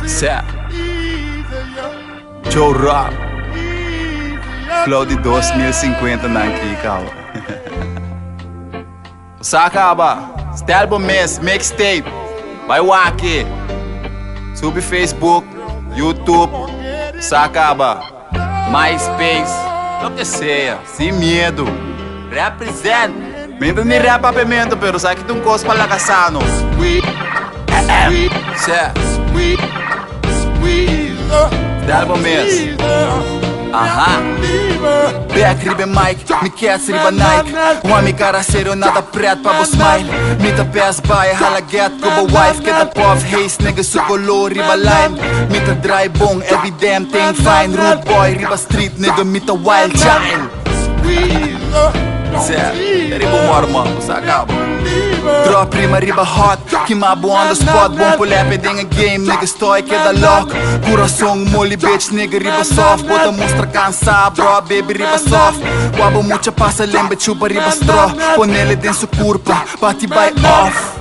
Certo. Joe Rock Flow de 2050 aqui, calma. Sacaba, este álbum mesmo, mixtape. Vai aqui. Sube Facebook, YouTube, sacaba, MySpace, o que seja, sem medo. Represent. Medo nem rapamento, pero sabe que tu coisa para lagaçano. Certo. Este álbum mesmo. Aham. Back ribe Mike, me quer riba Nike. Uma me cara sério, nada preto pra vos smile. Me ta pass by, hala get go wife. Get a puff haze, nigga su color riba lime. Me ta dry bong, every damn thing fine. Rude boy, riba street, nigga me ta wild child. Certo, riba morma, sacaba. Drop rima riba hot, queimabo on the spot. Bom pulé, pedem a game, nigga stoy que da lock. Coração molly bitch, nigga riba soft. Bota mostra cansar, bro, baby riba soft. Wabo mucha passa, lembra chupa riba straw. Ponele denso curpa, bate by off.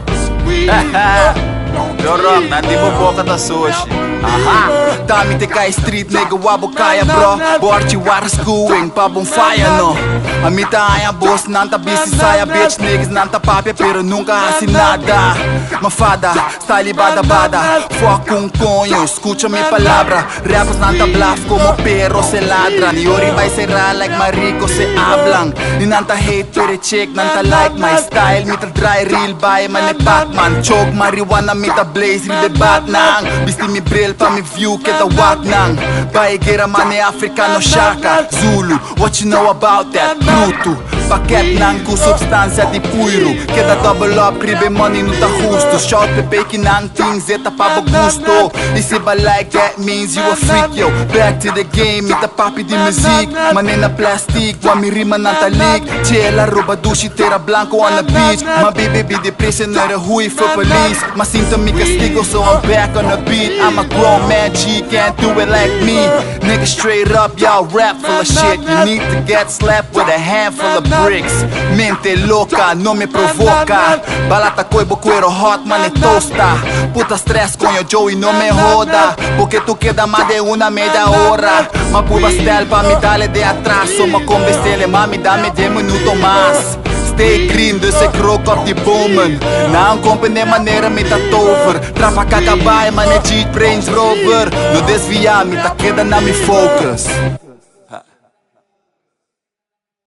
Yo rock, nanti boboka ta sushi. Aha, tami te kai street nigga wabo kaya bro. Borchi war schooling, pa bonfire no. Amita aya boss, nanta busy saia bitch niggas nanta papia pero nunca hace nada. Mafada, style bada bada. Fuck un coño, escucha mi palabra. Rappers nanta bluff como perro se ladran. Y ori vai cerrar like marico se hablan. Ni nanta hate pero check, nanta like my style. Mita dry real by mane Batman. Choke marijuana mita blaze ribe bat nang. Bisti mi brill pa mi view que da wak nang. Baigera mane africano shaka. Zulu, what you know about that? Bruto, paquete nang com substância de puiro. Que da double up, ribe money no tá justo. Shot pepe que nang things eta pa gusto. E se ba like that means you a freak yo. Back to the game, ita papi de music. Manena plastic, wa mi rima nanta leak. Chela rouba dushi tera blanco on the beach. My baby be the prisoner hui for police. Mas sinto mi castigo so I'm back on the beat. I'm a grown man, she can't do it like me. Nigga straight up, y'all rap full of shit. You need to get slapped with a handful of bricks. Mente louca, não me provoca. Balata coibo cuero hot, mane tosta. Puta stress con yo Joey, no me joda. Porque tu queda más de una media hora. Ma puba style pa mi dale de atraso. Ma con bestele mami dame 10 minutos más. Stay clean, dus ik rook op die bomen. Na een company maneira me tá tover. Trapa kakabai, mane cheat Range Rover. No desvia, me tá queda na me focus.